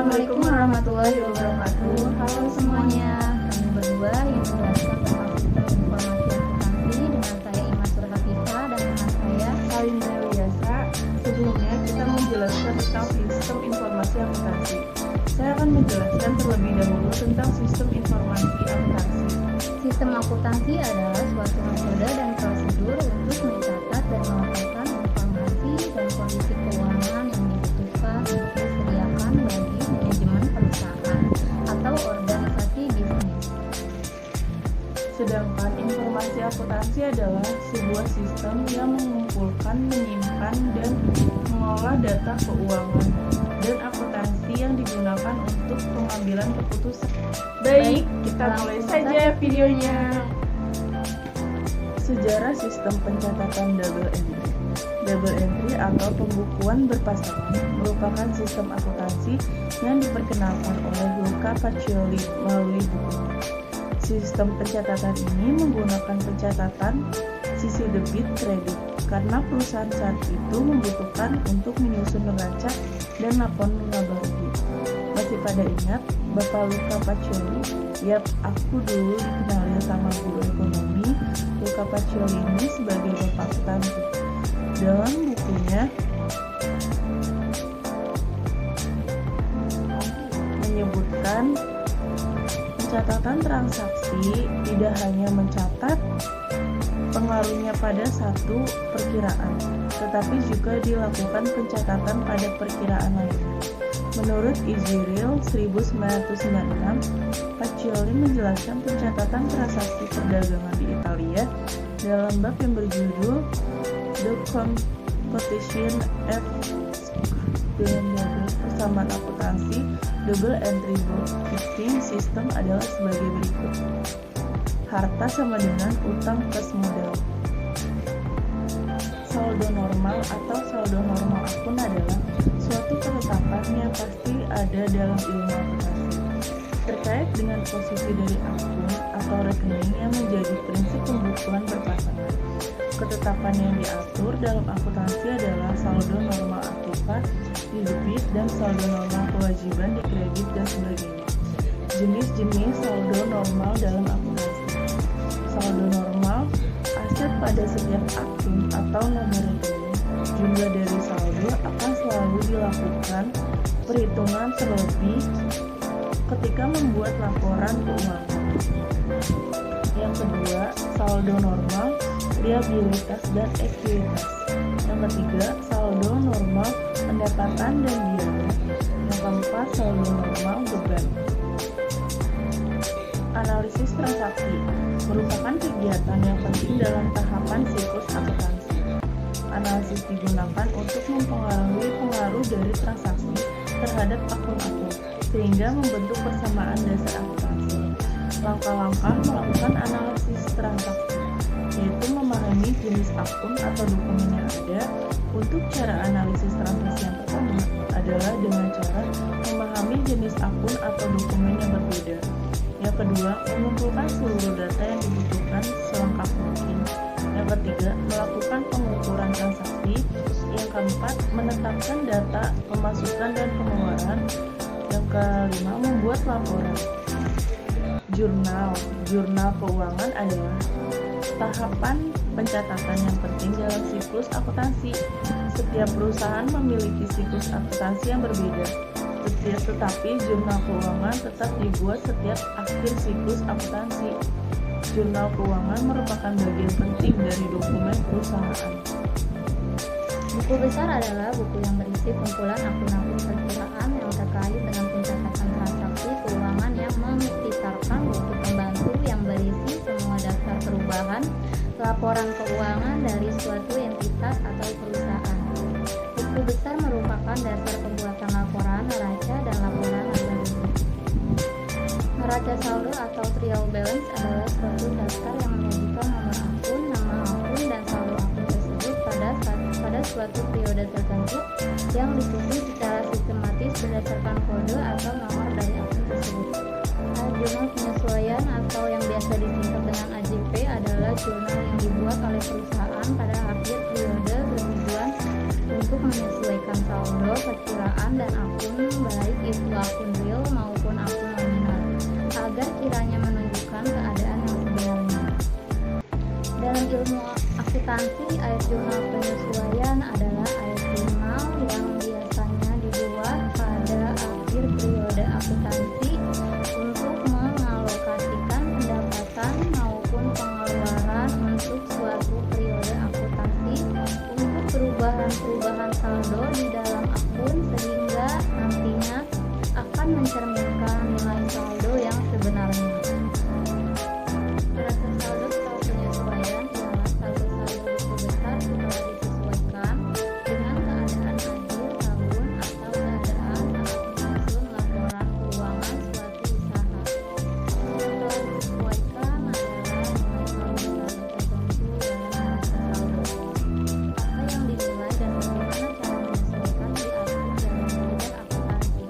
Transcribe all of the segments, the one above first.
Assalamualaikum warahmatullahi wabarakatuh. Halo semuanya, kami berdua yang menjelaskan tentang sistem informasi akuntansi dengan saya Imas Surhatifah dan dengan saya Salim Dewiasa. Sebelumnya kita menjelaskan tentang sistem informasi akuntansi. Saya akan menjelaskan terlebih dahulu tentang sistem informasi akuntansi. Sistem akuntansi adalah suatu metode dan prosedur untuk mencatat dan melaporkan informasi dan kondisi keuangan yang dibutuhkan untuk disediakan bagi manajemen perusahaan atau organisasi bisnis. Sedangkan informasi akuntansi adalah sebuah sistem yang mengumpulkan, menyimpan, dan mengolah data keuangan dan akuntansi yang digunakan untuk pengambilan keputusan. Baik, kita mulai saja videonya. Sejarah sistem pencatatan double entry. Double entry atau pembukuan berpasangan merupakan sistem akuntansi yang diperkenalkan oleh Luca Pacioli melalui bukunya. Sistem pencatatan ini menggunakan pencatatan sisi debit kredit karena perusahaan saat itu membutuhkan untuk menyusun neraca dan laporan laba rugi. Masih pada ingat Bapak Luca Pacioli? Yap, aku dulu dikenalin sama guru ekonomi Luca Pacioli ini sebagai bapak akuntansi. Dalam bukunya menyebutkan pencatatan transaksi tidak hanya mencatat pengaruhnya pada satu perkiraan, tetapi juga dilakukan pencatatan pada perkiraan lainnya. Menurut Iziril 1996, Pacioli menjelaskan pencatatan transaksi perdagangan di Italia dalam bab yang berjudul The Competition of persamaan akuntansi double entry bookkeeping system adalah sebagai berikut. Harta sama dengan utang plus modal. Saldo normal atau saldo normal akun adalah suatu ketetapan yang pasti ada dalam ilmu akuntansi terkait dengan posisi dari akun atau rekening yang menjadi prinsip pembukuan berpasangan. Ketetapan yang diatur dalam akuntansi adalah saldo normal aktiva di debit dan saldo normal kewajiban di kredit dan sebagainya. Jenis-jenis saldo normal dalam akuntansi. Saldo normal, aset pada setiap akun atau nomor rekening. Jumlah dari saldo akan selalu dilakukan perhitungan terlebih ketika membuat laporan keuangan. Yang kedua, saldo normal, liabilitas dan ekuitas. Yang ketiga, saldo normal, pendapatan dan biaya. Yang keempat, saldo normal, beban. Analisis transaksi merupakan kegiatan yang penting dalam tahapan siklus akuntansi. Analisis digunakan untuk mempengaruhi pengaruh dari transaksi terhadap akun-akun, sehingga membentuk persamaan dasar akuntansi. Langkah-langkah melakukan analisis transaksi, yaitu memahami jenis akun atau dokumen yang ada. Untuk cara analisis transaksi yang pertama adalah dengan cara memahami jenis akun atau dokumen yang berbeda. Yang kedua, mengumpulkan seluruh data yang dibutuhkan selengkap mungkin. Yang ketiga, melakukan pengukuran transaksi. Yang keempat, menetapkan data pemasukan dan pengeluaran. Yang kelima, membuat laporan. Jurnal keuangan adalah tahapan pencatatan yang penting dalam siklus akuntansi. Setiap perusahaan memiliki siklus akuntansi yang berbeda. Tetapi jurnal keuangan tetap dibuat setiap akhir siklus akuntansi. Jurnal keuangan merupakan bagian penting dari dokumen perusahaan. Buku besar adalah buku yang berisi kumpulan akun-akun perkiraan yang terkait dengan pencatatan transaksi keuangan yang mengisahkan buku pembantu yang berisi semua daftar perubahan laporan keuangan dari suatu entitas atau perusahaan. Buku besar merupakan dasar pembuatan laporan neraca dan laporan laba rugi. Neraca saldo atau trial balance adalah suatu daftar yang menyajikan nomor akun, nama akun, dan saldo akun tersebut pada suatu periode tertentu yang disusun secara sistematis berdasarkan kode atau nomor dari akun tersebut. Jurnal penyesuaian atau yang biasa disingkat dengan AJP adalah jurnal yang dibuat oleh perusahaan pada akhir periode bertujuan untuk menyesuaikan saldo, perkiraan, dan akun, baik itu akun akuntansi, air jurnal penyesuaian adalah air jurnal yang biasanya dibuat pada akhir periode akuntansi untuk mengalokasikan pendapatan maupun pengeluaran untuk suatu periode akuntansi untuk perubahan-perubahan saldo di dalam akun sehingga nantinya akan mencerminkan nilai saldo yang sebenarnya. Neraca saldo setelah penyesuaian ialah saldo-saldo buku besar setelah disesuaikan dengan keadaan akhir tahun atau keadaan saat menyusun laporan keuangan suatu usaha. Setelah disesuaikan adalah nilai saldo-saldo tertentu dalam neraca saldo. Apa yang dinilai dan bagaimana cara menyesuaikan diatur dalam riwayat akuntansi.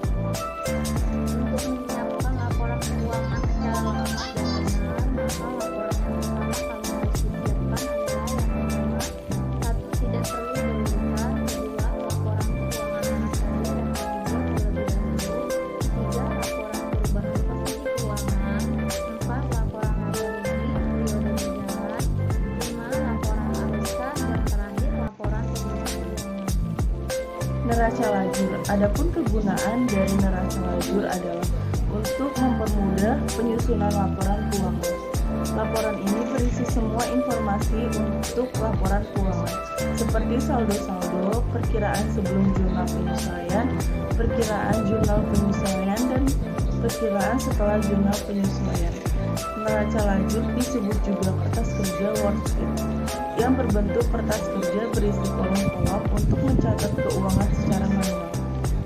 Untuk menyiapkan laporan keuangan secara lengkap dan benar, maka laporan yang pertama kali harus disiapkan adalah yang pertama, satu, tidak perlu berurutan, kedua, laporan keuangan mana saja yang dibuat terlebih dahulu, tiga, laporan perubahan posisi keuangan, empat, laporan laba rugi periode berjalan, lima, laporan arus kas, dan terakhir laporan posisi keuangan. Neraca lajur. Adapun kegunaan dari neraca lajur adalah untuk mempermudah penyusunan laporan keuangan. Laporan ini berisi semua informasi untuk laporan keuangan, seperti saldo-saldo, perkiraan sebelum jurnal penyesuaian, perkiraan jurnal penyesuaian, dan perkiraan setelah jurnal penyesuaian. Neraca lajur disebut juga kertas kerja worksheet, yang berbentuk kertas kerja berisi kolom-kolom untuk mencatat keuangan secara manual.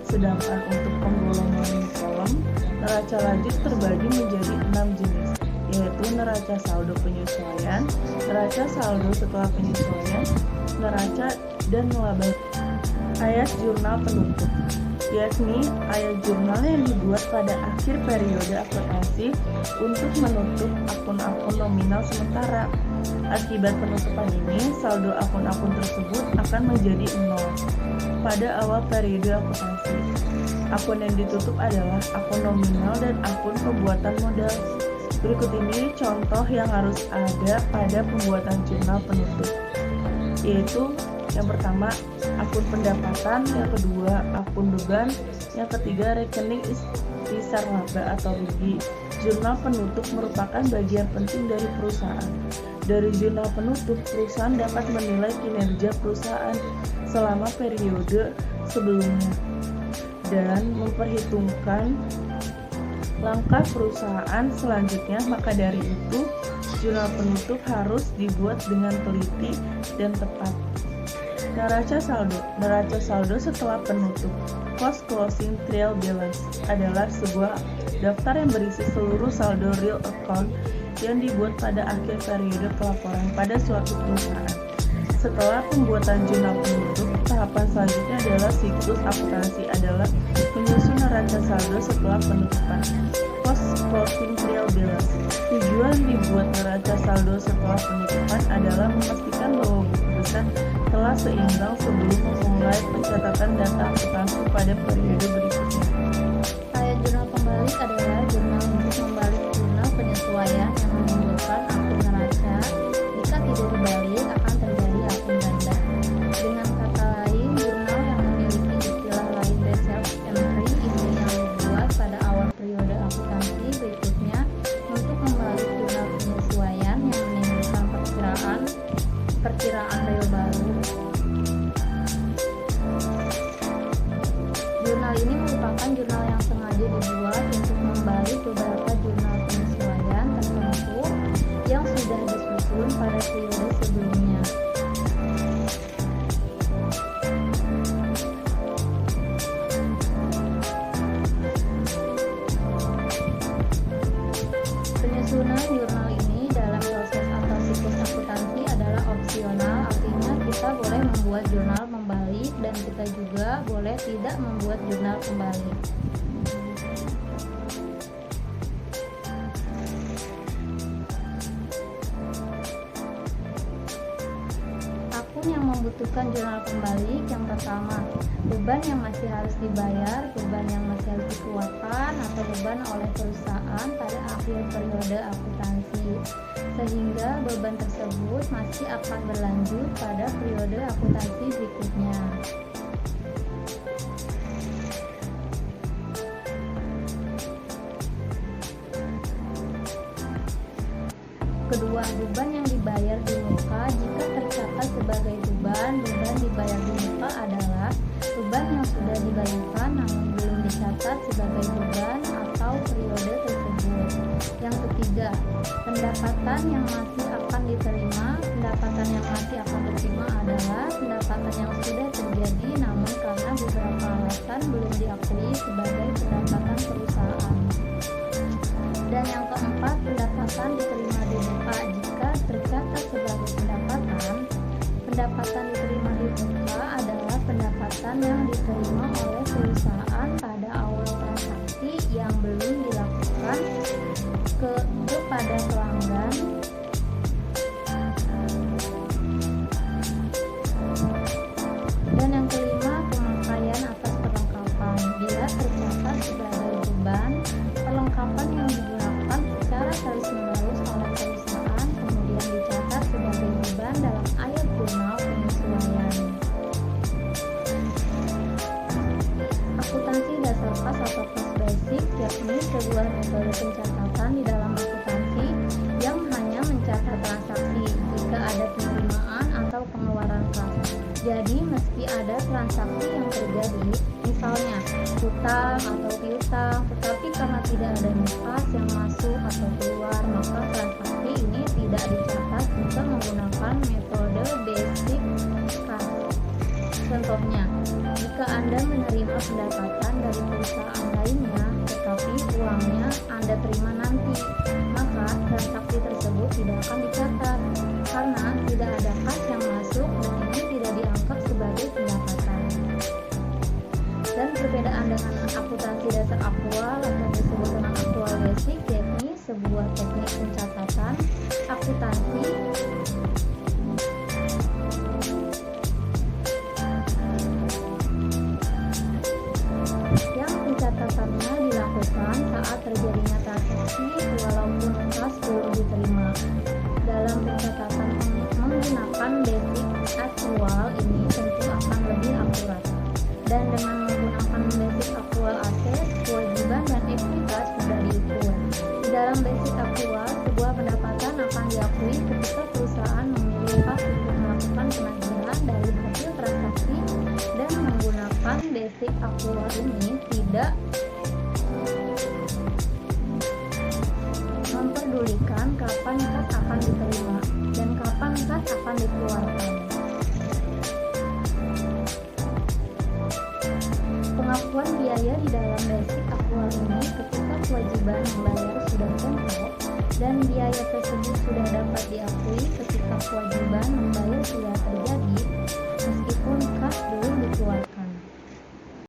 Sedangkan untuk penggolongan kolom, neraca lajur terbagi menjadi 6 jenis, yaitu neraca saldo penyesuaian, neraca saldo setelah penyesuaian, neraca dan laba. Ayat jurnal penutup, yakni ayat jurnal yang dibuat pada akhir periode akuntansi untuk menutup akun-akun nominal sementara. Akibat penutupan ini, saldo akun-akun tersebut akan menjadi 0 pada awal periode akuntansi. Akun yang ditutup adalah akun nominal dan akun pembuatan modal. Berikut ini contoh yang harus ada pada pembuatan jurnal penutup, yaitu yang pertama, akun pendapatan, yang kedua, akun beban, yang ketiga, rekening istirsar laba atau rugi. Jurnal penutup merupakan bagian penting dari perusahaan. Dari jurnal penutup, perusahaan dapat menilai kinerja perusahaan selama periode sebelumnya dan memperhitungkan langkah perusahaan selanjutnya. Maka dari itu, jurnal penutup harus dibuat dengan teliti dan tepat. Neraca saldo. Neraca saldo setelah penutup, post closing trial balance, adalah sebuah daftar yang berisi seluruh saldo real account yang dibuat pada akhir periode pelaporan pada suatu perusahaan. Setelah pembuatan jurnal penutup, tahapan selanjutnya adalah siklus akuntansi adalah menyusun neraca saldo setelah penutupan, post closing trial balance. Tujuan dibuat neraca saldo setelah penutupan adalah memastikan bahwa buku besar telah seimbang sebelum memulai pencatatan data akuntansi pada periode berikutnya. Ayat jurnal pembalik adalah jurnal untuk membalik jurnal penyesuaian yang menimbulkan akun neraca. Jika tidak dibalik, akan terjadi akun ganda. Dengan kata lain, jurnal yang memiliki istilah lain reserve entry ini yang dibuat pada awal periode akuntansi berikutnya untuk membalik jurnal penyesuaian yang menimbulkan perkiraan real baru. Jurnal ini merupakan jurnal yang sengaja dibuat untuk membalik beberapa jurnal penyesuaian tertentu yang sudah disusun pada periode sebelumnya. Penyusunan jurnal ini dalam proses atau siklus akuntansi adalah opsional, artinya kita boleh membuat jurnal membalik dan kita juga boleh tidak membuat jurnal pembalik. Akun yang membutuhkan dibutuhkan jurnal pembalik. Yang pertama, beban yang masih harus dibayar, beban yang masih harus dikeluarkan, atau beban oleh perusahaan pada akhir periode akuntansi, sehingga beban tersebut masih akan berlanjut pada periode akuntansi berikutnya. Kedua, beban yang dibayar di muka. Jika tercatat sebagai beban dibayar di muka adalah beban yang sudah dibayarkan namun belum dicatat sebagai beban atau periode tersebut. Yang ketiga, pendapatan yang masih akan diterima. Pendapatan yang masih akan diterima adalah pendapatan yang sudah terjadi namun karena beberapa alasan belum diakui sebagai pendapatan perusahaan. Dan yang keempat, pendapatan diterima di muka. Jika tercatat sebagai pendapatan diterima di muka adalah pendapatan yang diterima oleh perusahaan pada awal transaksi yang belum dilakukan kepada pelanggan. Dan yang kelima, pemakaian atas perlengkapan. Bila tercatat sebagai beban, perlengkapan yang digunakan secara terus-menerus oleh perusahaan kemudian dicatat sebagai beban dalam ayat jurnal penyesuaian. Akuntansi dasar kas atau kas basic, yakni sebuah metode pencatatan di dalam akuntansi yang hanya mencatat transaksi jika ada penerimaan atau pengeluaran kas. Jadi meski ada transaksi yang terjadi, misalnya hutang atau piutang, tetapi karena tidak ada kas yang masuk atau keluar, maka transaksi ini tidak dicatat jika menggunakan metode basic kas. Contohnya, jika Anda menerima pendapatan dari perusahaan lainnya, tetapi uangnya Anda terima nanti, maka transaksi tersebut tidak akan dicatat karena tidak ada kas yang masuk dan ini tidak dianggap sebagai pendapatan. Dan perbedaan dengan akuntansi dasar aktual atau disebut dengan aktual basic, yakni sebuah teknik pencatatan akuntansi yang pencatatannya dilakukan saat terjadinya transaksi walaupun kas belum diterima. Dalam pencatatan menggunakan basic aktual ini tentu akan lebih akurat. Dan dengan menggunakan basic aktual aset, kewajiban dan ekuitas sudah diukur. Di dalam basic aktual, sebuah pendapatan akan diakui ketika perusahaan memilih hak untuk melakukan penagihan dari hasil transaksi, dan menggunakan basic aktual ini tidak memperdulikan kapan kas akan diterima dan kapan kas akan dikeluarkan. Pengakuan biaya di dalam basic aktual ini ketika kewajiban membayar sudah tempo dan biaya tersebut sudah dapat diakui ketika kewajiban membayar sudah terjadi meskipun kas belum dikeluarkan.